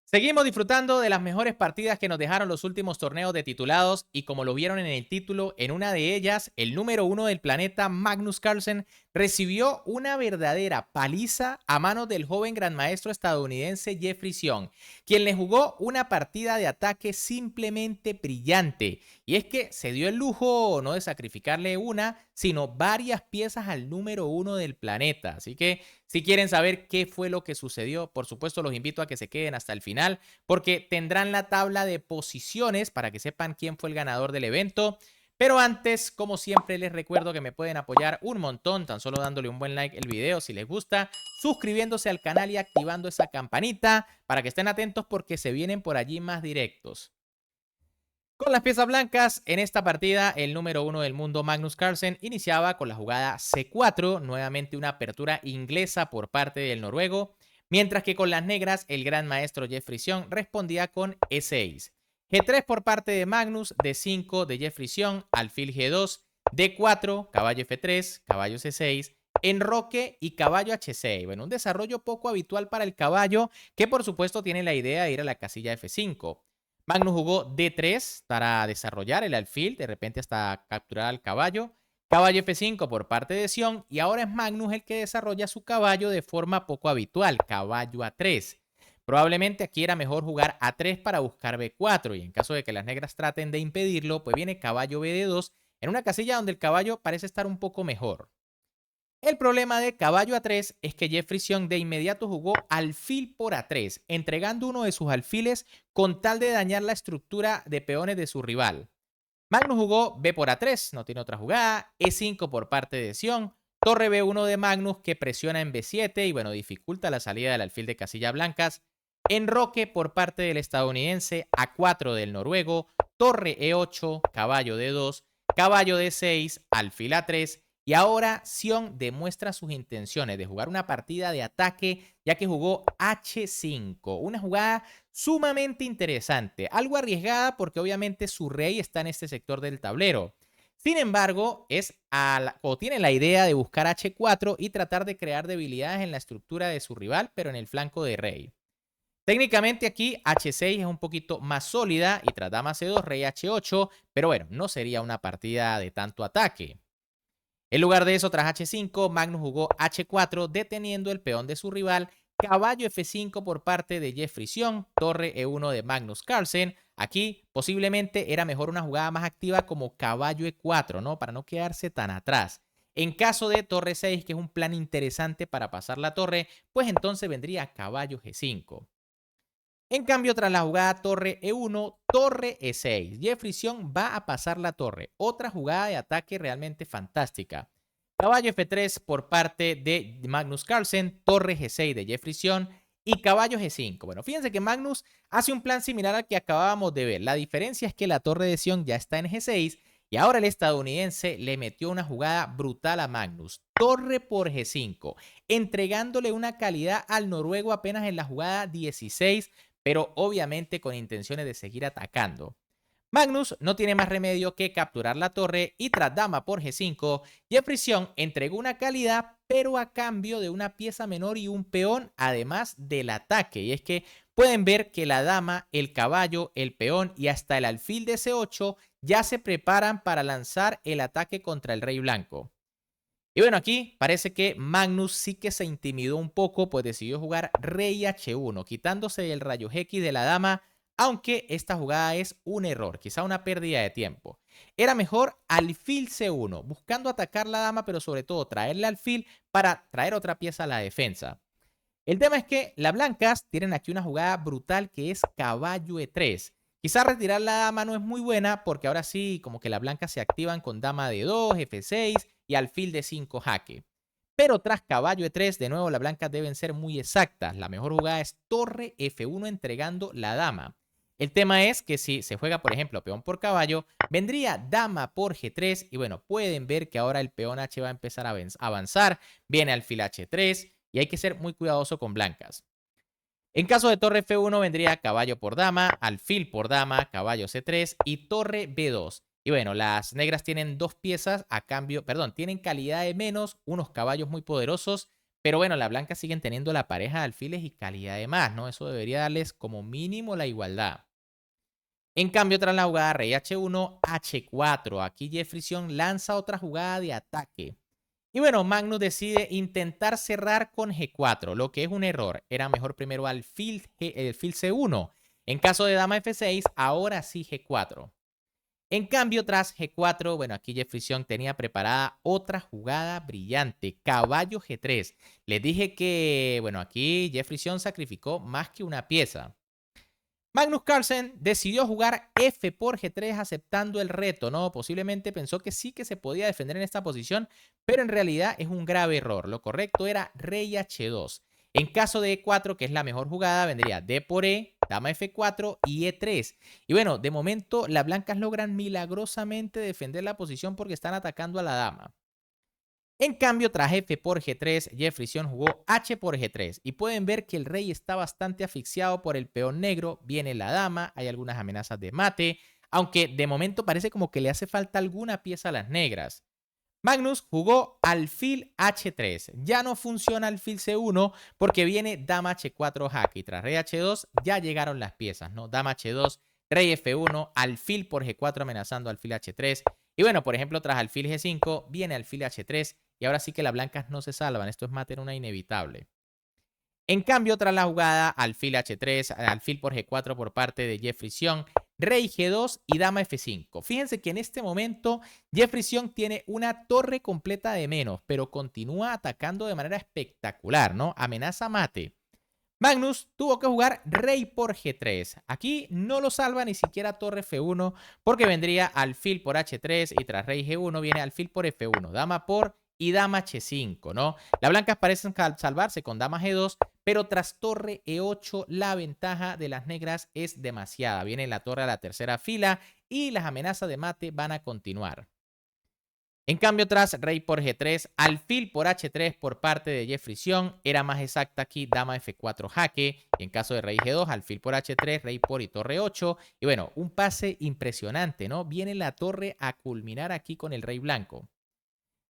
Seguimos disfrutando de las mejores partidas que nos dejaron los últimos torneos de titulados y como lo vieron en el título, en una de ellas, el número uno del planeta, Magnus Carlsen, recibió una verdadera paliza a manos del joven gran maestro estadounidense Jeffrey Sion, quien le jugó una partida de ataque simplemente brillante. Y es que se dio el lujo no de sacrificarle una, sino varias piezas al número uno del planeta. Así que si quieren saber qué fue lo que sucedió, por supuesto los invito a que se queden hasta el final porque tendrán la tabla de posiciones para que sepan quién fue el ganador del evento. Pero antes, como siempre, les recuerdo que me pueden apoyar un montón, tan solo dándole un buen like al video si les gusta, suscribiéndose al canal y activando esa campanita para que estén atentos porque se vienen por allí más directos. Con las piezas blancas, en esta partida, el número uno del mundo, Magnus Carlsen, iniciaba con la jugada C4, nuevamente una apertura inglesa por parte del noruego, mientras que con las negras, el gran maestro Jeffrey Sion respondía con E6. G3 por parte de Magnus, D5 de Jeffrey Sion, alfil G2, D4, caballo F3, caballo C6, enroque y caballo H6. Bueno, un desarrollo poco habitual para el caballo, que por supuesto tiene la idea de ir a la casilla F5. Magnus jugó D3 para desarrollar el alfil, de repente hasta capturar al caballo. Caballo F5 por parte de Sion y ahora es Magnus el que desarrolla su caballo de forma poco habitual, caballo A3. Probablemente aquí era mejor jugar A3 para buscar B4 y en caso de que las negras traten de impedirlo, pues viene caballo BD2 en una casilla donde el caballo parece estar un poco mejor. El problema de caballo A3 es que Jeffrey Sion de inmediato jugó alfil por A3, entregando uno de sus alfiles con tal de dañar la estructura de peones de su rival. Magnus jugó B por A3, no tiene otra jugada, E5 por parte de Sion, torre B1 de Magnus que presiona en B7 y bueno, dificulta la salida del alfil de casilla blancas, enroque por parte del estadounidense, A4 del noruego, torre E8, caballo D2, caballo D6, alfil A3 y ahora Sion demuestra sus intenciones de jugar una partida de ataque ya que jugó H5, una jugada sumamente interesante, algo arriesgada porque obviamente su rey está en este sector del tablero. Sin embargo, tiene la idea de buscar H4 y tratar de crear debilidades en la estructura de su rival, pero en el flanco de rey. Técnicamente aquí H6 es un poquito más sólida y tras dama C2, rey H8, pero bueno, no sería una partida de tanto ataque. En lugar de eso, tras H5, Magnus jugó H4, deteniendo el peón de su rival, caballo F5 por parte de Jeffrey Sion, torre E1 de Magnus Carlsen. Aquí posiblemente era mejor una jugada más activa como caballo E4, ¿no? Para no quedarse tan atrás. En caso de torre 6, que es un plan interesante para pasar la torre, pues entonces vendría caballo G5. En cambio, tras la jugada torre E1, torre E6, Jeffrey Sion va a pasar la torre. Otra jugada de ataque realmente fantástica. Caballo F3 por parte de Magnus Carlsen, torre G6 de Jeffrey Sion y caballo G5. Bueno, fíjense que Magnus hace un plan similar al que acabábamos de ver. La diferencia es que la torre de Sion ya está en G6 y ahora el estadounidense le metió una jugada brutal a Magnus. Torre por G5, entregándole una calidad al noruego apenas en la jugada 16, pero obviamente con intenciones de seguir atacando. Magnus no tiene más remedio que capturar la torre y tras dama por G5, Jeffrey Sion entregó una calidad pero a cambio de una pieza menor y un peón además del ataque. Y es que pueden ver que la dama, el caballo, el peón y hasta el alfil de C8 ya se preparan para lanzar el ataque contra el rey blanco. Y bueno, aquí parece que Magnus sí que se intimidó un poco, pues decidió jugar rey H1, quitándose el rayo X de la dama, aunque esta jugada es un error, quizá una pérdida de tiempo. Era mejor alfil C1, buscando atacar la dama, pero sobre todo traerle alfil para traer otra pieza a la defensa. El tema es que las blancas tienen aquí una jugada brutal que es caballo E3. Quizá retirar la dama no es muy buena porque ahora sí como que las blancas se activan con dama D2, F6 y alfil D5 jaque. Pero tras caballo E3, de nuevo las blancas deben ser muy exactas. La mejor jugada es torre F1 entregando la dama. El tema es que si se juega, por ejemplo, peón por caballo, vendría dama por G3 y bueno, pueden ver que ahora el peón H va a empezar a avanzar. Viene alfil H3 y hay que ser muy cuidadoso con blancas. En caso de torre F1 vendría caballo por dama, alfil por dama, caballo C3 y torre B2. Y bueno, las negras tienen dos piezas a cambio, perdón, tienen calidad de menos, unos caballos muy poderosos, Pero bueno, las blancas siguen teniendo la pareja de alfiles y calidad de más, ¿no? Eso debería darles como mínimo la igualdad. En cambio, tras la jugada rey H1, H4, aquí Jefferson lanza otra jugada de ataque. Y bueno, Magnus decide intentar cerrar con G4, lo que es un error. Era mejor primero alfil C1. En caso de dama F6, ahora sí G4. En cambio, tras G4, bueno, aquí Jefferson tenía preparada otra jugada brillante, caballo G3. Les dije que, bueno, aquí Jefferson sacrificó más que una pieza. Magnus Carlsen decidió jugar F por G3 aceptando el reto, ¿no? Posiblemente pensó que sí que se podía defender en esta posición, pero en realidad es un grave error. Lo correcto era rey H2. En caso de E4, que es la mejor jugada, vendría D por E, dama F4 y E3. Y bueno, de momento las blancas logran milagrosamente defender la posición porque están atacando a la dama. En cambio, tras F por G3, Jefferson jugó H por G3 y pueden ver que el rey está bastante asfixiado por el peón negro, viene la dama, hay algunas amenazas de mate, aunque de momento parece como que le hace falta alguna pieza a las negras. Magnus jugó alfil H3, ya no funciona alfil C1 porque viene dama H4 jaque y tras rey H2 ya llegaron las piezas, ¿no? Dama H2, rey F1, alfil por G4 amenazando alfil H3 y bueno, por ejemplo, tras alfil G5 viene alfil H3 y ahora sí que las blancas no se salvan, esto es mate en una inevitable. En cambio, tras la jugada, alfil H3, alfil por G4 por parte de Jefferson, rey G2 y dama F5. Fíjense que en este momento Jefferson tiene una torre completa de menos, pero continúa atacando de manera espectacular, ¿no? Amenaza mate. Magnus tuvo que jugar rey por G3. Aquí no lo salva ni siquiera torre F1 porque vendría alfil por H3 y tras rey G1 viene alfil por F1, dama por y dama H5, ¿no? Las blancas parecen salvarse con dama G2, pero tras torre E8 la ventaja de las negras es demasiada. Viene la torre a la tercera fila y las amenazas de mate van a continuar. En cambio, tras rey por G3, alfil por H3 por parte de Jefferson, era más exacta aquí dama F4 jaque, y en caso de rey G2, alfil por H3, rey por y torre 8, y bueno, un pase impresionante, ¿no? Viene la torre a culminar aquí con el rey blanco.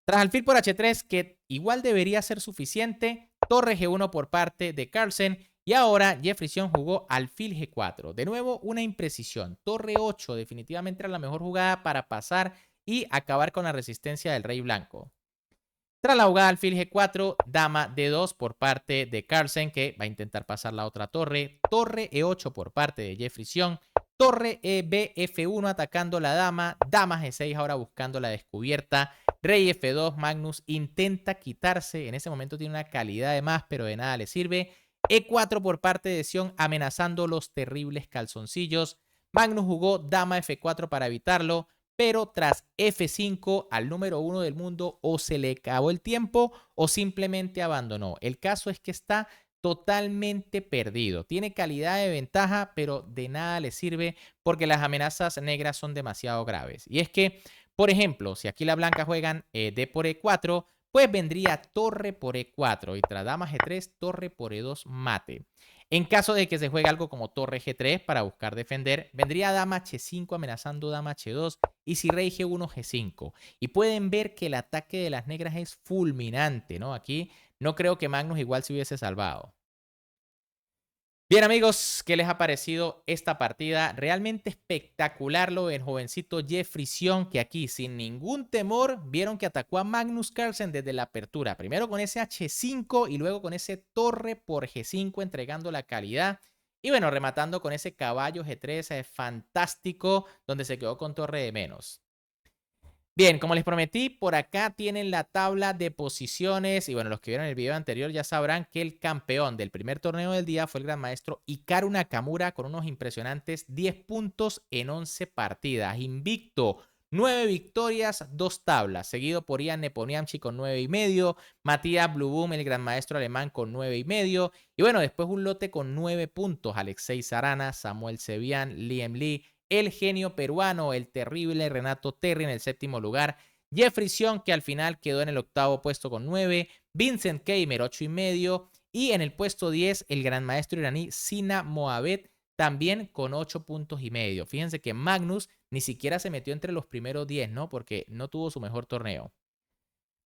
Tras alfil por H3, que igual debería ser suficiente, torre G1 por parte de Carlsen, y ahora Jefferson jugó alfil G4. De nuevo, una imprecisión. Torre 8 definitivamente era la mejor jugada para pasar y acabar con la resistencia del rey blanco. Tras la jugada alfil G4, dama D2 por parte de Carlsen, que va a intentar pasar la otra torre. Torre E8 por parte de Jefferson. Torre F1 atacando la dama. Dama G6 ahora buscando la descubierta. Rey F2, Magnus intenta quitarse. En ese momento tiene una calidad de más, pero de nada le sirve. E4 por parte de Sion amenazando los terribles calzoncillos. Magnus jugó dama F4 para evitarlo, pero tras F5 al número 1 del mundo o se le acabó el tiempo o simplemente abandonó. El caso es que está totalmente perdido. Tiene calidad de ventaja, pero de nada le sirve porque las amenazas negras son demasiado graves. Y es que, por ejemplo, si aquí las blancas juegan D por E4, pues vendría torre por E4 y tras dama G3, torre por E2 mate. En caso de que se juegue algo como torre G3 para buscar defender, vendría dama H5 amenazando dama H2 y si rey G1, G5. Y pueden ver que el ataque de las negras es fulminante, ¿no? Aquí no creo que Magnus igual se hubiese salvado. Bien amigos, ¿qué les ha parecido esta partida? Realmente espectacular lo del jovencito Jefferson que aquí sin ningún temor vieron que atacó a Magnus Carlsen desde la apertura. Primero con ese H5 y luego con ese torre por G5 entregando la calidad. Y bueno, rematando con ese caballo G3 fantástico donde se quedó con torre de menos. Bien, como les prometí, por acá tienen la tabla de posiciones y bueno, los que vieron el video anterior ya sabrán que el campeón del primer torneo del día fue el gran maestro Hikaru Nakamura con unos impresionantes 10 puntos en 11 partidas. Invicto, 9 victorias, 2 tablas, seguido por Ian Nepomniachtchi con 9,5, Matías Blubum, el gran maestro alemán con 9,5 y bueno, después un lote con 9 puntos, Alexei Sarana, Samuel Sevian, Liam Lee, el genio peruano, el terrible Renato Terry en el séptimo lugar, Jefferson que al final quedó en el octavo puesto con 9, Vincent Keimer 8,5 y en el puesto 10 el gran maestro iraní Sina Mohamed también con 8,5 puntos. Fíjense que Magnus ni siquiera se metió entre los primeros 10, ¿no? Porque no tuvo su mejor torneo.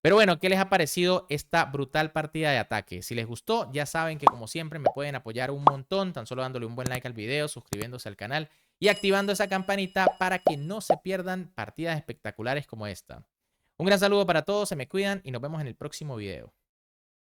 Pero bueno, ¿qué les ha parecido esta brutal partida de ataque? Si les gustó, ya saben que como siempre me pueden apoyar un montón, tan solo dándole un buen like al video, suscribiéndose al canal y activando esa campanita para que no se pierdan partidas espectaculares como esta. Un gran saludo para todos, se me cuidan y nos vemos en el próximo video.